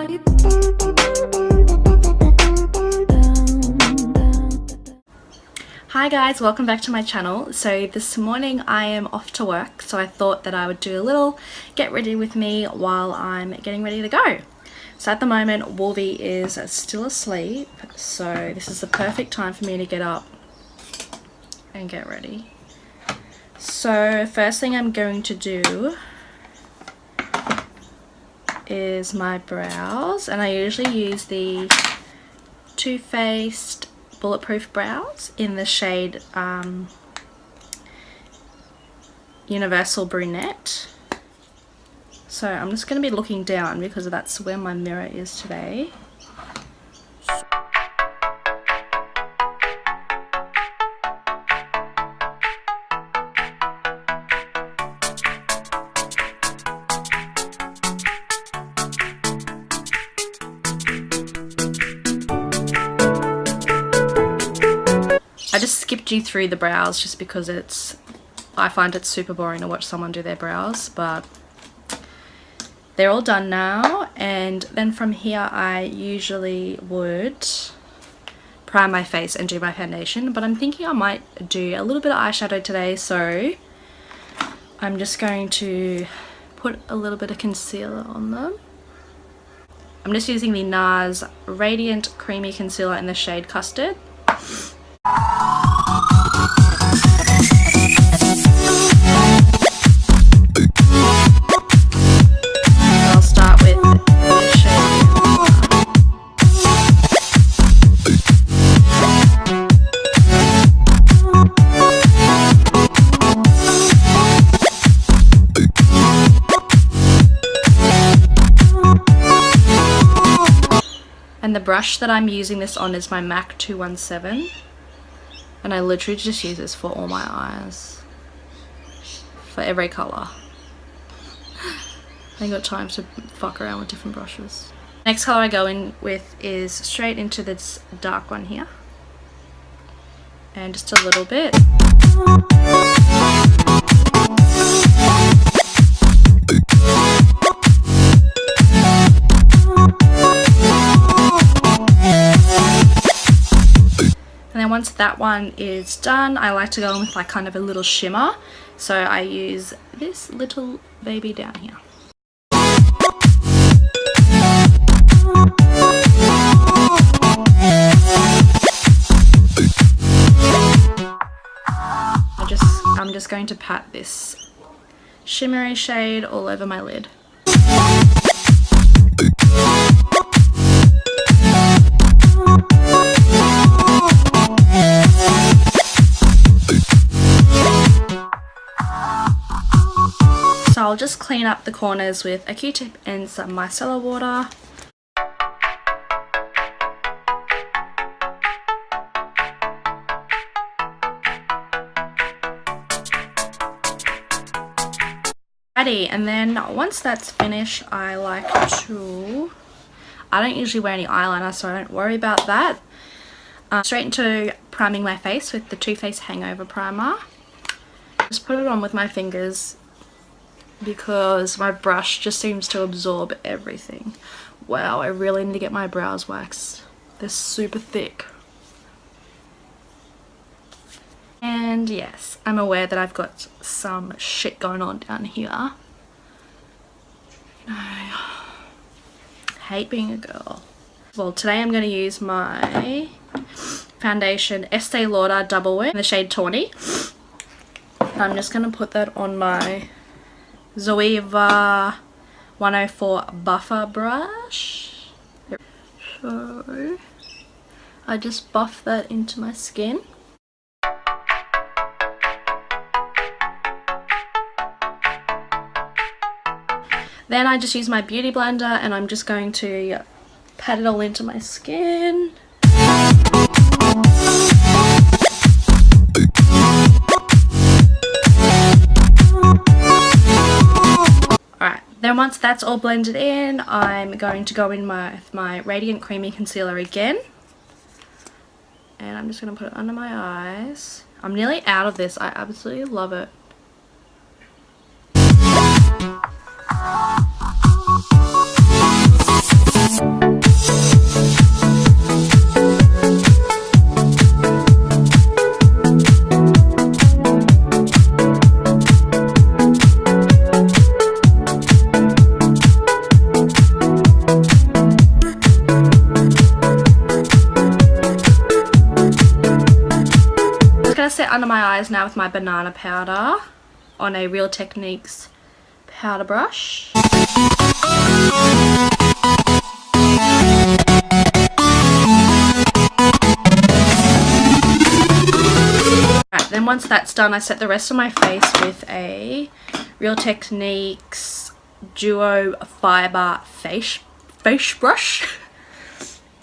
Hi guys, welcome back to my channel. So this morning I am off to work, so I thought that I would do a little get ready with me while I'm getting ready to go. So at the moment Wolvie is still asleep, so this is the perfect time for me to get up and get ready. So first thing I'm going to do is my brows, and I usually use the Too Faced Bulletproof Brows in the shade Universal Brunette. So I'm just going to be looking down because that's where my mirror is today. I just skipped you through the brows just because I find it super boring to watch someone do their brows, but they're all done now. And then from here I usually would prime my face and do my foundation, but I'm thinking I might do a little bit of eyeshadow today, so I'm just going to put a little bit of concealer on them. I'm just using the NARS Radiant Creamy Concealer in the shade Custard. I'll start with the shade. And the brush that I'm using this on is my MAC 217. And I literally just use this for all my eyes, for every colour. I ain't got time to fuck around with different brushes. Next colour I go in with is straight into this dark one here, and just a little bit. And then once that one is done, I like to go in with like kind of a little shimmer. So I use this little baby down here. I'm just going to pat this shimmery shade all over my lid. So I'll just clean up the corners with a Q-tip and some micellar water. Ready, and then once that's finished, I don't usually wear any eyeliner, so I don't worry about that. Straight into priming my face with the Too Faced Hangover Primer. Just put it on with my fingers because my brush just seems to absorb everything. Wow, I really need to get my brows waxed. They're super thick. And yes, I'm aware that I've got some shit going on down here. I hate being a girl. Well, today I'm going to use my foundation Estee Lauder Double Wear in the shade Tawny. I'm just going to put that on my Zoeva 104 buffer brush. So I just buff that into my skin. Then I just use my beauty blender and I'm just going to pat it all into my skin. Alright, then once that's all blended in, I'm going to go in with my Radiant Creamy Concealer again. And I'm just going to put it under my eyes. I'm nearly out of this. I absolutely love it. it under my eyes now with my banana powder on a Real Techniques powder brush. Right, then once that's done, I set the rest of my face with a Real Techniques Duo Fiber face brush.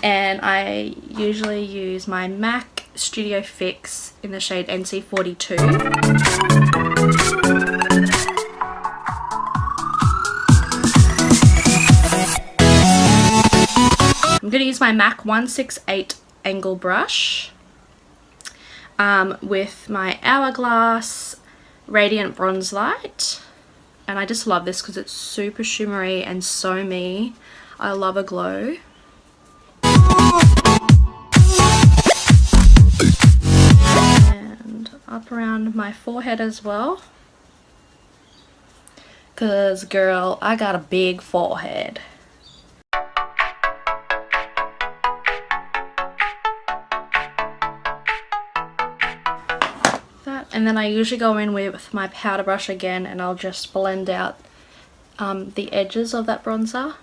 And I usually use my MAC Studio Fix in the shade NC42. I'm going to use my MAC 168 angle brush with my Hourglass Radiant Bronze Light. And I just love this because it's super shimmery and so me. I love a glow. And up around my forehead as well. Because, girl, I got a big forehead. And then I usually go in with my powder brush again and I'll just blend out the edges of that bronzer.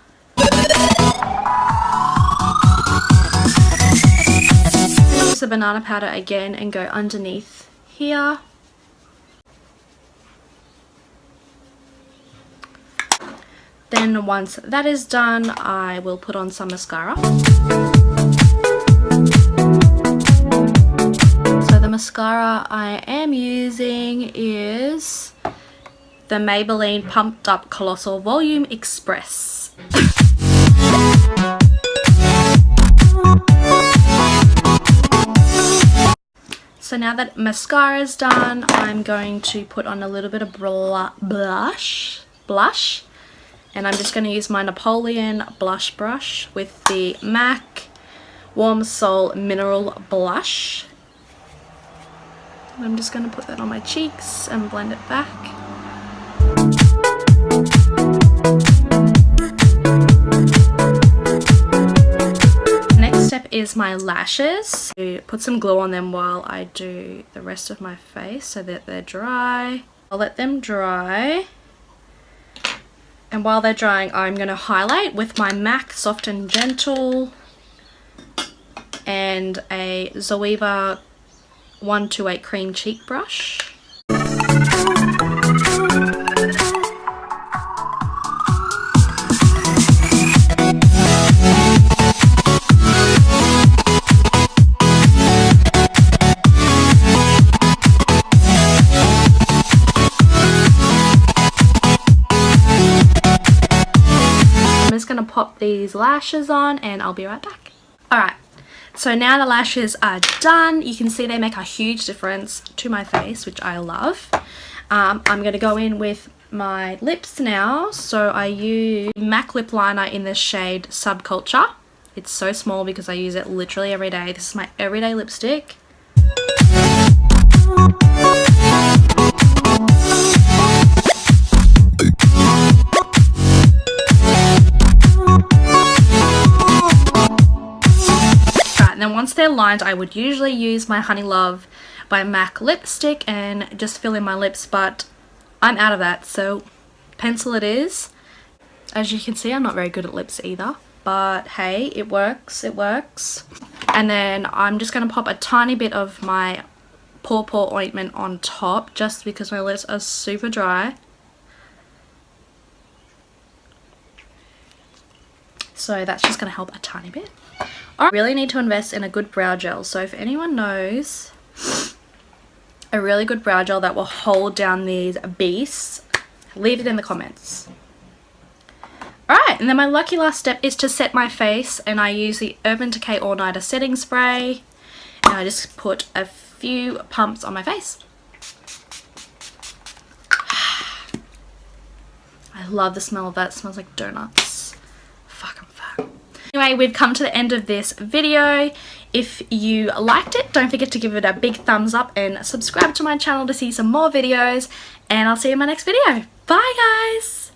Use the banana powder again and go underneath here. Then once that is done, I will put on some mascara. The mascara I am using is the Maybelline Pumped Up Colossal Volume Express. So now that mascara is done, I'm going to put on a little bit of blush, and I'm just going to use my Napoleon blush brush with the MAC Warm Soul Mineral Blush. I'm just going to put that on my cheeks and blend it back. Next step is my lashes. Put some glue on them while I do the rest of my face so that they're dry. I'll let them dry. And while they're drying, I'm going to highlight with my MAC Soft and Gentle and a Zoeva 128 cream cheek brush. I'm just going to pop these lashes on and I'll be right back. Alright. So now the lashes are done. You can see they make a huge difference to my face, which I love. I'm going to go in with my lips now. So I use MAC lip liner in the shade Subculture. It's so small because I use it literally every day. This is my everyday lipstick. And then once they're lined, I would usually use my Honey Love by MAC lipstick and just fill in my lips, but I'm out of that, so pencil it is. As you can see, I'm not very good at lips either, but hey, it works, it works. And then I'm just going to pop a tiny bit of my Paw Paw ointment on top, just because my lips are super dry. So that's just going to help a tiny bit. I really need to invest in a good brow gel, so if anyone knows a really good brow gel that will hold down these beasts, leave it in the comments. Alright, and then my lucky last step is to set my face, and I use the Urban Decay All Nighter setting spray, and I just put a few pumps on my face. I love the smell of that. It smells like donuts. Fuck, I'm fat. Anyway, we've come to the end of this video. If you liked it, don't forget to give it a big thumbs up and subscribe to my channel to see some more videos, and I'll see you in my next video. Bye guys!